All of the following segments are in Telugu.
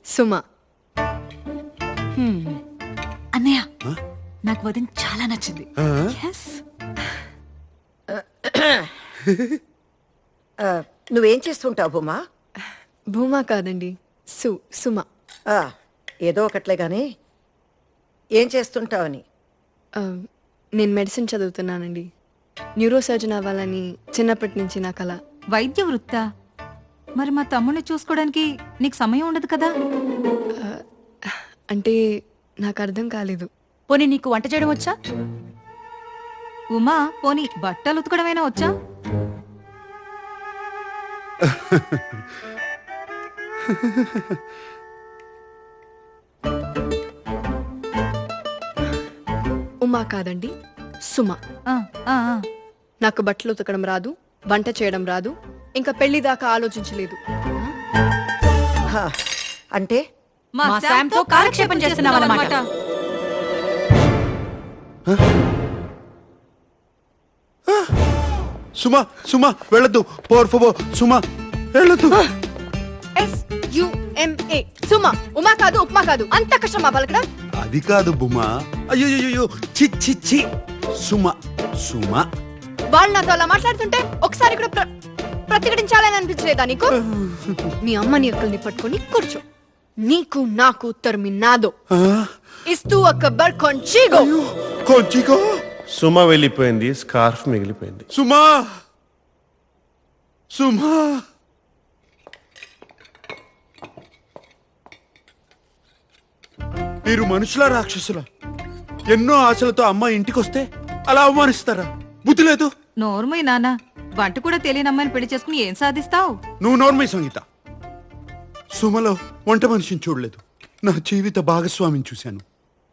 సుమ. అన్నయ్య నాకు వదిన చాలా నచ్చింది. Yes. నువ్వేం చేస్తుంటావు బొమ్మా? భూమా కాదండి, సుమ. ఏదో ఒకట్లే గాని ఏం చేస్తుంటావని. నేను మెడిసిన్ చదువుతున్నానండి. న్యూరో సర్జన్ అవ్వాలని చిన్నప్పటి నుంచి నా కల. వైద్య వృత్తా? మరి మా తమ్ముడిని చూసుకోవడానికి నీకు సమయం ఉండదు కదా? అంటే నాకు అర్థం కాలేదు. పోనీ నీకు వంట చేయడం వచ్చా? ఉమా, పోనీ బట్టలు ఉతకడమైనా వచ్చా? ఉమా కాదండి, సుమ. ఆ, ఆ, ఆ. నాకు బట్టలు ఉతకడం రాదు, వంట చేయడం రాదు, ఇంకా పెళ్లి దాకా ఆలోచించలేదు. హా, అంటే మా శామ్తో కాలక్షేపం చేస్తున్నావన్నమాట. సుమా సుమా వెళ్ళొద్దు, పోర్ ఫోబో సుమా వెళ్ళొద్దు. SUMA సుమ. ఉమా కాదు, ఉప్మా కాదు. అంత కష్టమా పలకడం? అది కాదు బుమా. అయ్యో చి చి చి సుమా సుమా. వాళ్ళు నాతో అలా మాట్లాడుతుంటే ఒకసారి కూడా ప్రతిఘటించాలని అనిపించలేదా నీకు? మీ అమ్మని అక్కల్ని పట్టుకొని కూర్చో. నీకు నాకు ఉత్తరమిన్నాదో ఇస్తూ ఒక బర్ కొంచిగో. కొంచిగో. సుమ వెళ్ళిపోయింది, స్కార్ఫ్ మిగిలిపోయింది. సుమా సుమా. మీరు మనుషుల రాక్షసులా? ఎన్నో ఆశలతో అమ్మ ఇంటికొస్తే అలా అవమానిస్తారా? బుద్ధి లేదు. నోర్మయ్య నాన్న, వంట కూడా తెలియని అమ్మాయిని పెళ్లి చేసుకుని ఏం సాధిస్తావు? నువ్వు నోర్మై సంగీత. సుమలో వంట మనిషిని చూడలేదు, నా జీవిత భాగస్వామిని చూశాను.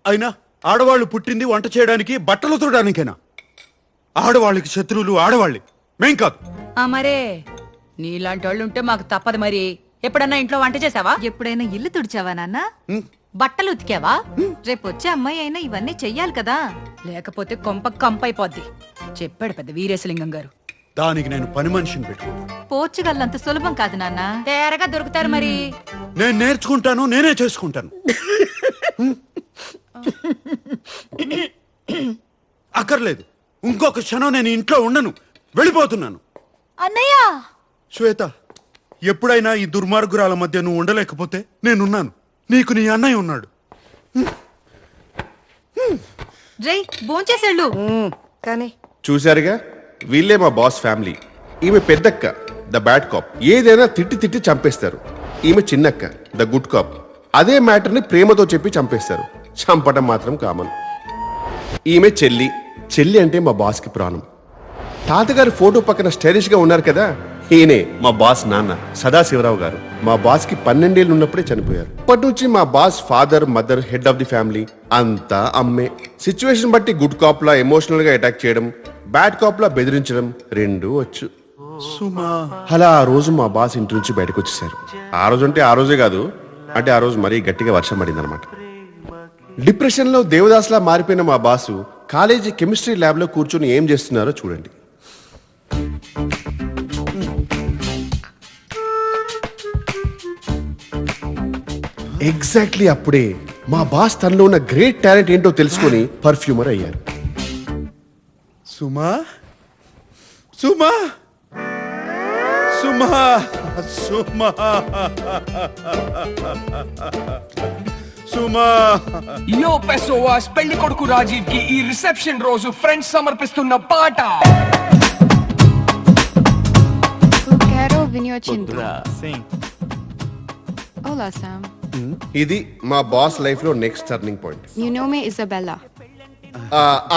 అయినా ఆడవాళ్ళు పుట్టింది వంట చేయడానికి, బట్టలు ఉతకడానికైనా. ఆడవాళ్ళకి శత్రువులు ఆడవాళ్ళే, మేం కాదు. మరే నీలాంటి వాళ్ళు ఉంటే మాకు తప్పదు. మరి ఎప్పుడన్నా ఇంట్లో వంట చేసావా? ఎప్పుడైనా ఇల్లు తుడిచావా నాన్న? బట్టలు ఉతికావా? రేపు వచ్చే అమ్మాయి అయినా ఇవన్నీ చెయ్యాలి కదా. లేకపోతే కొంప కంపైపోద్ది. చెప్పాడు పెద్ద వీరేశలింగం గారు. దానికి నేను పని మనిషిని పెట్టుకున్నాను. పోర్చుగల్ అంత సులభం కాదు నాన్న. తేరగా దొరుకుతారు మరి. నేను నేర్చుకుంటాను, నేనే చేసుకుంటాను. అక్కర్లేదు, ఇంకొక క్షణం నేను ఇంట్లో ఉండను, వెళ్ళిపోతున్నాను. అన్నయ్య, శ్వేత, ఎప్పుడైనా ఈ దుర్మార్గురాల మధ్య నువ్వు ఉండలేకపోతే నేనున్నాను. నీకు నీ అన్నయ్య ఉన్నాడు. రై భోంచేసేళ్ళు. కానీ చూశారుగా, వీళ్ళే మా బాస్ ఫ్యామిలీ. ఈమె పెద్దక్క, ద బ్యాడ్ కాప్. ఏదైనా తిట్టి చంపేస్తారు. ఈమె చిన్నక్క, ద గుడ్ కాప్. అదే మ్యాటర్ని ప్రేమతో చెప్పి చంపేస్తారు. చంపటం మాత్రం కామన్. ఈమె చెల్లి. చెల్లి అంటే మా బాస్కి ప్రాణం. తాతగారి ఫోటో పక్కన స్టైలిష్ గా ఉన్నారు కదా, ఈయనే మా బాస్ నాన్న సదాశివరావు గారు. మా బాస్ కి 12 ఏళ్ళు ఉన్నప్పుడే చనిపోయారు. అప్పటి నుంచి మా boss father, mother, head of the family అంతా అమ్మే. సిచ్యువేషన్ బట్టి గుడ్ కాప్ లా ఎమోషనల్ గా అటాక్ చేయడం, బ్యాడ్ కాప్ లా బెదిరించడం రెండూ వచ్చు. సుమా. అలా ఆ రోజు మా బాస్ ఇంటి నుంచి బయటకు వచ్చేసారు. ఆ రోజు అంటే ఆ రోజే కాదు, అంటే ఆ రోజు మరీ గట్టిగా వర్షం పడింది అనమాట. డిప్రెషన్ లో దేవదాస్లా మారిపోయిన మా బాసు కాలేజీ కెమిస్ట్రీ ల్యాబ్ లో కూర్చొని ఏం చేస్తున్నారో చూడండి. ఎగ్జాక్ట్లీ అప్పుడే మా బాస్ తనలో ఉన్న గ్రేట్ టాలెంట్ ఏంటో తెలుసుకొని పర్ఫ్యూమర్ అయ్యారు. సుమా సుమా సుమా సుమా సుమా. యో పెసోవాస్, పెళ్లి కొడుకు రాజీవ్ కి ఈ రిసెప్షన్ రోజు ఫ్రెండ్స్ సమర్పిస్తున్న పాట. Quero vinho tinto. Olá, Sam. ఇది మా బాస్ లైఫ్ లో next turning point. Meu nome é Isabella.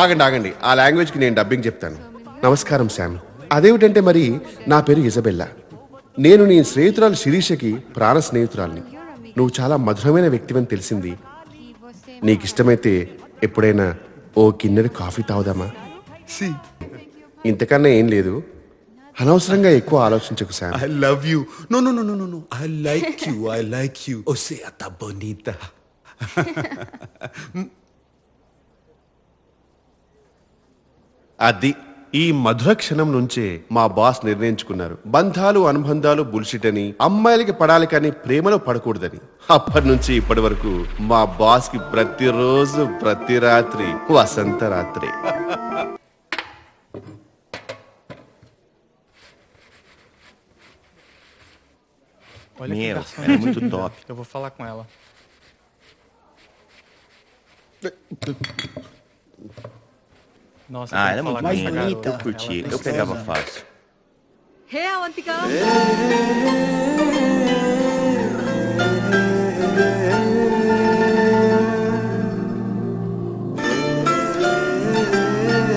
ఆగండి, ఆ లాంగ్వేజ్ కి నేను డబ్బింగ్ చెప్తాను. నమస్కారం శామ్. అదేమిటంటే మరి నా పేరు ఇజబెల్లా. నేను నీ స్నేహితురాలు శిరీషకి ప్రాణ స్నేహితురాల్ని. నువ్వు చాలా మధురమైన వ్యక్తివని తెలిసింది. నీకిష్టమైతే ఎప్పుడైనా ఓ కిన్నెడు కాఫీ తాగుదామా? ఇంతకన్నా ఏం లేదు. అనవసరంగా ఎక్కువ ఆలోచించకు Sam. I love you. No. I like you. O sea, tan bonita. అది ఈ మధుర క్షణం నుంచే మా బాస్ నిర్ణయించుకున్నారు బంధాలు అనుబంధాలు బుల్షిట్ అని, అమ్మాయిలకి పడాలి కానీ ప్రేమలో పడకూడదని. అప్పటి నుంచి ఇప్పటి వరకు మా బాస్ కి ప్రతిరోజు ప్రతి రాత్రి వసంత రాత్రి. Olha que Meu, garçom. era muito top. Eu vou falar com ela. Nossa, Ah, eu ela é vou muito falar com essa linda. garota. Eu curti. Ela é Eu pegava gostosa. fácil. Hey Avantika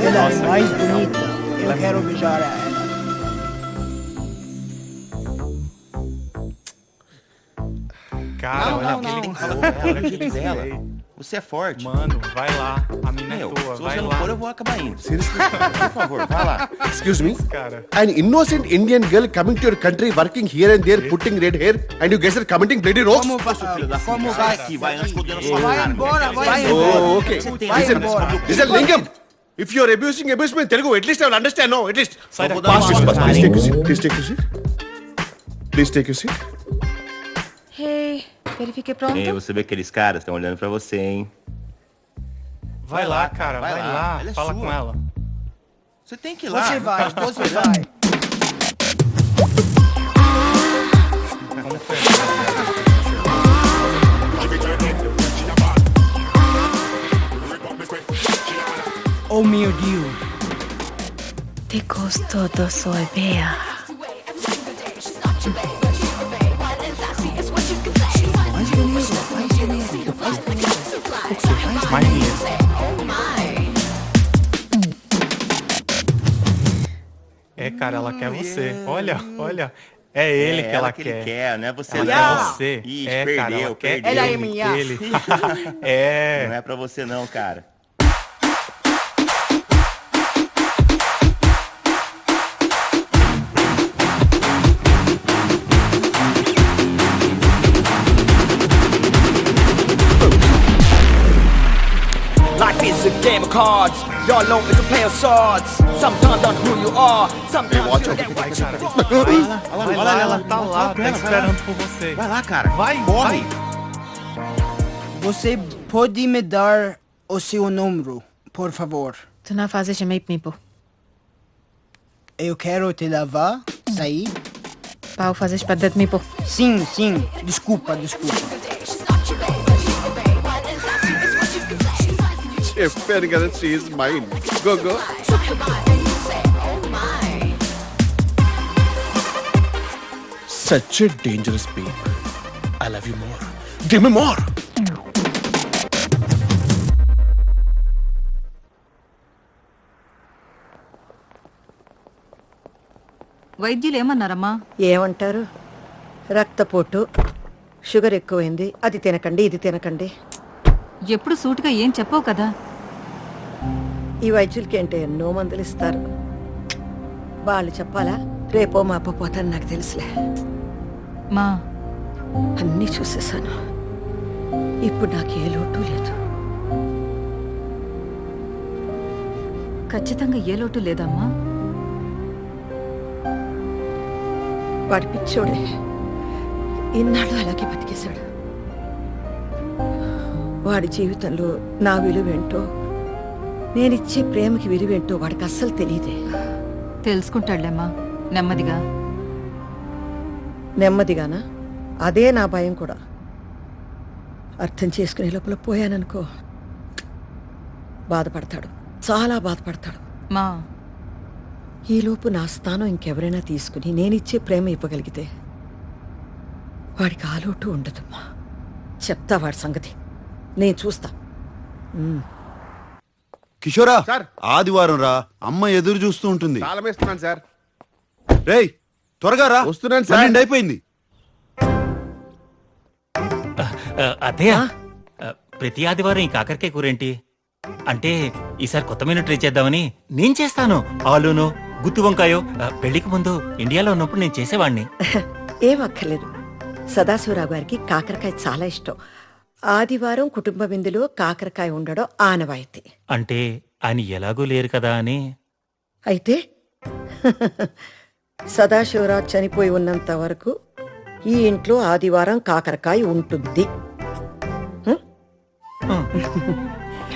Ela é mais bonita. Eu quero beijar ela. Cara, olha aquele Tem que falar corpo, com ela, olha do aquele jeito dela. seio. Você é forte. Mano, vai lá. A mina é Meu, tua, se vai você não lá. for, eu vou acabar indo. Por favor, vai lá. Excuse me? Cara, An innocent Indian girl coming to your country, working here and there, putting red hair, and you guys are commenting bloody rocks? Filho da Como puta, vai? sai daqui, vai antes que eu dê na sua Vai cara. embora, vai Vai embora. Oh, okay. Vai Listen, embora. listen, Lingam. If you are abuse me in Telugu, at least I will understand. No, at least. Sai daqui. Pass this, Vai. Please take your seat. Please take your seat. Please take your seat. Hey, verifique pronto. Ei, você vê aqueles caras estão olhando pra você, hein? vai lá, cara, vai lá. Ela é Fala sua. com ela. Você tem que ir lá. Você vai, você vai. Como foi? Oh meu Deus. Te gostou do sorvea? Mais dinheiro. É, cara, ela quer você. Olha, olha. É ele que ela que quer. ele quer, não é você Ela não. quer você. Ixi, É, cara, perdeu, ela quer perdeu. Ela é ele, minha. ele. É. Não é pra você não, cara. Life is a game of cards. Y'all know it's a play of swords. Sometimes on who you are. Sometimes you get Vai, cara. Vai lá, ela tá lá, tá esperando por você. Vai lá, cara. Vai, Corre. vai. Você pode me dar o seu número, por favor? Tu não fazes de meio mipo. Eu quero te levar, sair. Pau fazes para de mipo. Sim, sim. Desculpa, desculpa. చెప్పాను కదా she is mine. Go, go. Such a dangerous babe. I love you more. Give me more. వైద్యులు ఏమన్నారమ్మా? ఏమంటారు? రక్తపోటు, షుగర్ ఎక్కువైంది, అది తినకండి ఇది తినకండి. ఎప్పుడు సూటిగా ఏం చెప్పవు కదా. ఈ వైద్యులకి అంటే ఎన్నో మందులు ఇస్తారు. వాళ్ళు చెప్పాలా? రేపో మాపో పోతాను నాకు తెలుసులే. మా అన్నీ చూసేశాను. ఇప్పుడు నాకు ఏ లోటు లేదు. ఖచ్చితంగా ఏ లోటు లేదమ్మా. వాడి పిచ్చోడే ఇన్నాళ్ళు అలాగే బతికేశాడు. వాడి జీవితంలో నా విలువేంటో, నేనిచ్చే ప్రేమకి విలువేంటో వాడికి అస్సలు తెలియదే. తెలుసుకుంటాడులేమ్మా నెమ్మదిగా. నెమ్మదిగానా? అదే నా భయం కూడా. అర్థం చేసుకునే లోపల పోయాననుకో, బాధపడతాడు, చాలా బాధపడతాడు. మా ఈలోపు నా స్థానం ఇంకెవరైనా తీసుకుని నేనిచ్చే ప్రేమ ఇవ్వగలిగితే వాడికి ఆలోటు ఉండదమ్మా. చెప్తా వాడి సంగతి, నేను చూస్తా. కిషోరా సార్. ఆదివారం రా, అమ్మ ఎదురు చూస్తూ ఉంటుంది. తాళం వేస్తున్నాను సార్. రేయ్ త్వరగా రా, వస్తున్నాను సార్. 12 అయిపోయింది. అదే ప్రతి ఆదివారం ఈ కాకరకాయ కూరేంటి అంటే ఈసారి కొత్త మెనూ ట్రై చేద్దామని నేను చేస్తాను. ఆలూను గుత్తి వంకాయో పెళ్లికి ముందు ఇండియాలో ఉన్నప్పుడు నేను చేసేవాడిని. ఏం అక్కర్లేదు. సదాశివరావు గారికి కాకరకాయ చాలా ఇష్టం. ఆదివారం కుటుంబ విందులో కాకరకాయ ఉండడం ఆనవాయితీ. అంటే ఆయన ఎలాగూ లేరు కదా అని. అయితే సదాశివరావు చనిపోయి ఉన్నంత వరకు ఈ ఇంట్లో ఆదివారం కాకరకాయ ఉంటుంది. హ్మ్?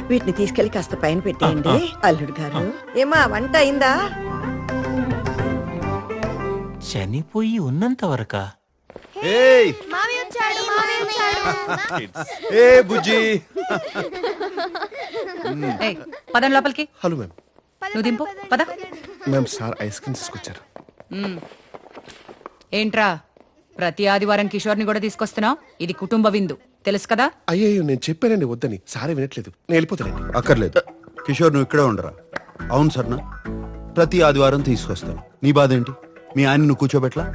వీటిని తీసుకెళ్లి కాస్త పైన పెట్టేయండి అల్లుడు గారు. ఏమా వంట అయిందా? చనిపోయి ఉన్నంత వరకా? ఏయ్ మావి వచ్చాడు, మావి వచ్చాడు. ఏ బుజ్జి, ఏయ్, పదం లోపలికి. Hello ma'am. నువ్వు దింపు పద. మ్యామ్ సార్ ఐస్ క్రీమ్ తీసుకొచ్చారు. ఏంట్రా ప్రతి ఆదివారం కిషోర్ని కూడా తీసుకొస్తున్నావు? ఇది కుటుంబ విందు తెలుసు కదా. అయ్యో నేను చెప్పానండి వద్దని, సారే వినట్లేదు. నేను వెళ్ళిపోతానండి. అక్కర్లేదు కిషోర్, నువ్వు ఇక్కడే ఉండరా. అవును సర్నా, ప్రతి ఆదివారం తీసుకొస్తాను. నీ బాధ ఏంటి? మీ ఆయన నువ్వు కూర్చోబెట్లా?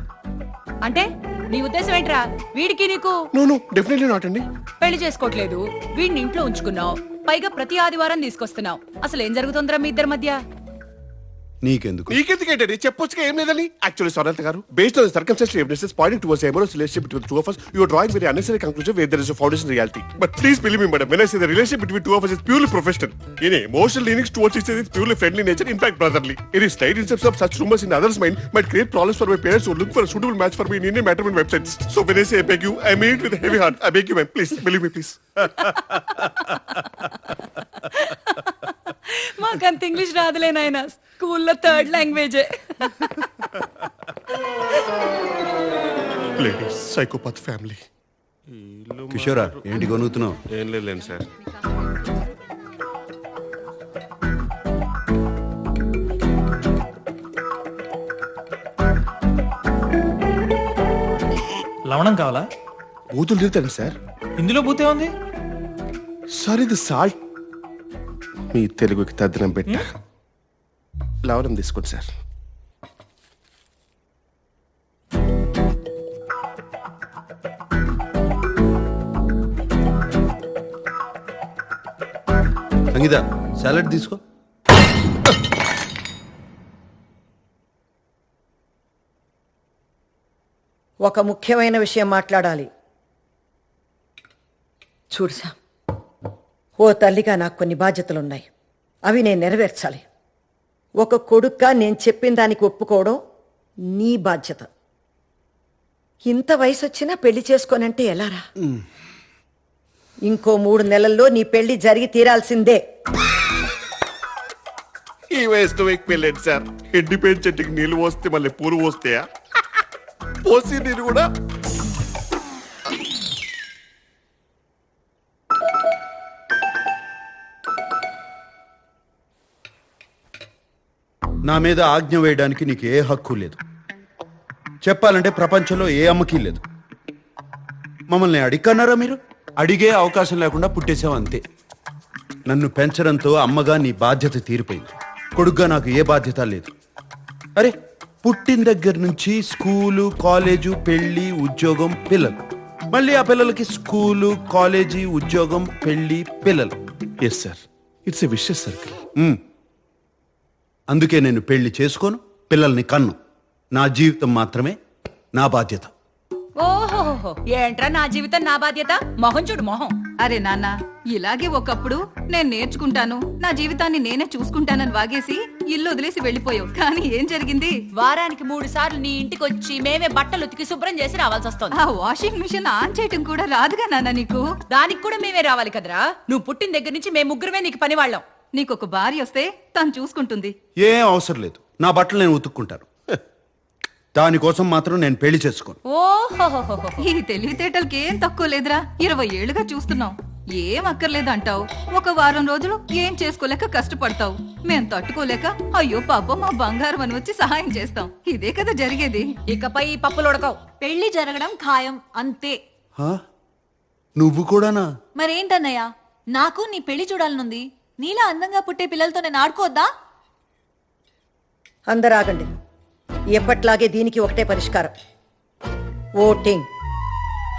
అంటే నీ ఉద్దేశం ఏంట్రా? వీడికి నీకు నో డెఫినెట్లీ నాట్ అండి. పెళ్లి చేసుకోవట్లేదు, వీడిని ఇంట్లో ఉంచుకున్నావు, పైగా ప్రతి ఆదివారం తీసుకొస్తున్నావు. అసలు ఏం జరుగుతుందిరా మీ ఇద్దరి మధ్య? నీకెందుకు? నీకెందుకేంటండి? చెప్పొచ్చుగా ఏం లేదని. యాక్చువల్లీ సొరంత గారు, based on the circumstantial evidences Poynting towards amorous relationship between two of us, you are drawing very unnecessary conclusion where there is a foundation in reality. But please believe me, madam, when I say the relationship between two of us is purely professional. In emotional leanings towards each other is purely friendly nature, in fact brotherly. Any slight instance of such rumors in others' mind might create problems for my parents who look for a suitable match for me in Indian matrimony websites. So when I say I beg you, I mean it with a heavy heart. I beg you, ma'am, please believe me, please. మాకంత ఇంగ్లీష్ రాదులే నాయన, స్కూల్లో 3rd లాంగ్వేజే. Ladies, psychopath family. కిషోరా, ఏంటి కొనుగుతున్నావు? ఏం లేదు సార్. లవణం కావాలా? బూతులు తిరుగుతాను సార్. ఇందులో బూతే ఉంది. సార్ ఇది సాల్ట్. మీ తెలుగుకి తద్దనం పెట్ట లవణం తీసుకోండి సార్. సంగీత, సాలడ్ తీసుకో. ఒక ముఖ్యమైన విషయం మాట్లాడాలి. చూడుసా, ఓ తల్లిగా నాకు కొన్ని బాధ్యతలున్నాయి. అవి నేను నెరవేర్చాలి. ఒక కొడుక్గా నేను చెప్పిన దానికి ఒప్పుకోవడం నీ బాధ్యత. ఇంత వయసు వచ్చినా పెళ్లి చేసుకోనంటే ఎలారా? ఇంకో 3 నెలల్లో నీ పెళ్లి జరిగి తీరాల్సిందే. ఈ వయసులో మీకు పెళ్ళండి సార్. ఎండిపోయిన చెట్టుకి నీళ్ళు పోస్తే మళ్ళీ పూలు పోస్తాయా? పోసి నీరు కూడా. నా మీద ఆజ్ఞ వేయడానికి నీకు ఏ హక్కు లేదు. చెప్పాలంటే ప్రపంచంలో ఏ అమ్మకీ లేదు. మమ్మల్ని అడిగన్నారా మీరు? అడిగే అవకాశం లేకుండా పుట్టేసావు అంతే. నన్ను పెంచడంతో అమ్మగా నీ బాధ్యత తీరిపోయింది. కొడుగ్గా నాకు ఏ బాధ్యత లేదు. అరే, పుట్టిన దగ్గర నుంచి స్కూలు, కాలేజు, పెళ్లి, ఉద్యోగం, పిల్లలు. మళ్ళీ ఆ పిల్లలకి స్కూలు, కాలేజీ, ఉద్యోగం, పెళ్లి, పిల్లలు. Yes sir, it's a vicious circle. అందుకే నేను పెళ్లి చేసుకోను, పిల్లల్ని కన్ను. నా జీవితం మాత్రమే నా బాధ్యత. ఓహో, ఏంట్రా నా జీవితం నా బాధ్యత? మొహం చూడు మొహం. అరే నాన్న, ఇలాగే ఒకప్పుడు నేను నేర్చుకుంటాను, నా జీవితాన్ని నేనే చూసుకుంటానని వాగేసి ఇల్లు వదిలేసి వెళ్ళిపోయావు. కానీ ఏం జరిగింది? వారానికి 3 సార్లు నీ ఇంటికి వచ్చి మేమే బట్టలు ఉతికి శుభ్రం చేసి రావాల్సి వస్తుంది. ఆ వాషింగ్ మిషన్ ఆన్ చేయటం కూడా రాదుగా నాన్న నీకు? దానికి కూడా మేమే రావాలి కదరా. నువ్వు పుట్టిన దగ్గర నుంచి మేము ముగ్గురమే నీకు పని వాళ్ళం. నీకొక భార్య వస్తే తను చూసుకుంటుంది. ఏం అవసరం లేదు, నా బట్టలు నేను ఉతుక్కుంటాను. దానికోసం మాత్రం నేను పెళ్లి చేసుకోను. ఓహో, ఈ తెలివితేటలకి ఏం తక్కువ లేదురా. 20 ఏళ్లుగా చూస్తున్నావు. ఏం అక్కర్లేదు అంటావు, ఒక వారం రోజులు ఏం చేసుకోలేక కష్టపడతావు. మేం తట్టుకోలేక అయ్యో పాపం మా బంగారం అని వచ్చి సహాయం చేస్తాం. ఇదే కదా జరిగేది. ఇకపై ఈ పప్పులు ఉడకవు. పెళ్లి జరగడం ఖాయం అంతే. హా? నువ్వు కూడానా? మరేంటన్నయ్యా, నాకు నీ పెళ్లి చూడాలనుంది. నీలా అందంగా పుట్టే పిల్లలతో నేను ఆడుకోవద్దా? అందరూ ఆగండి. ఎప్పట్లాగే దీనికి ఒకటే పరిష్కారం, ఓటింగ్.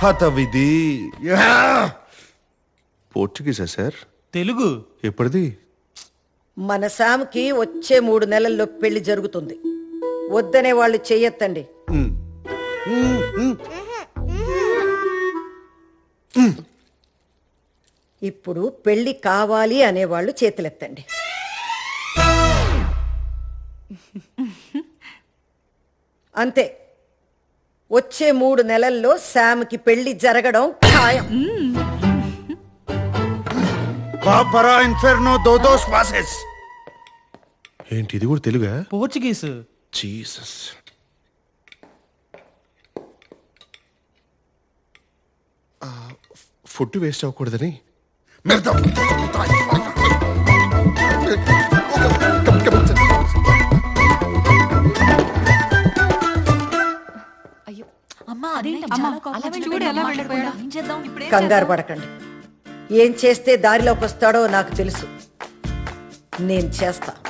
హతవిధి. పోర్చుగీసా సార్? తెలుగు. ఎప్పటిది? మన శామ్కి వచ్చే 3 నెలల్లో పెళ్లి జరుగుతుంది. వద్దనే వాళ్ళు చెయ్యొద్దండి. ఇప్పుడు పెళ్లి కావాలి అనేవాళ్ళు చేతులెత్తండి. అంతే, వచ్చే 3 నెలల్లో శామ్కి పెళ్లి జరగడం ఖాయం. బాపరా ఇన్ఫెర్నో దోదోస్ పాసెస్. ఏంటి ఇది కూడా తెలుగా? పోర్చుగీస్. జీసస్. ఫుడ్ వేస్ట్ అవ్వకూడదని చూడు ఎలా వెళ్ళిపోయాడు. ఇప్పుడేం కంగారు పడకండి. ఏం చేస్తే దారిలోకి వస్తాడో నాకు తెలుసు. నేను చేస్తా.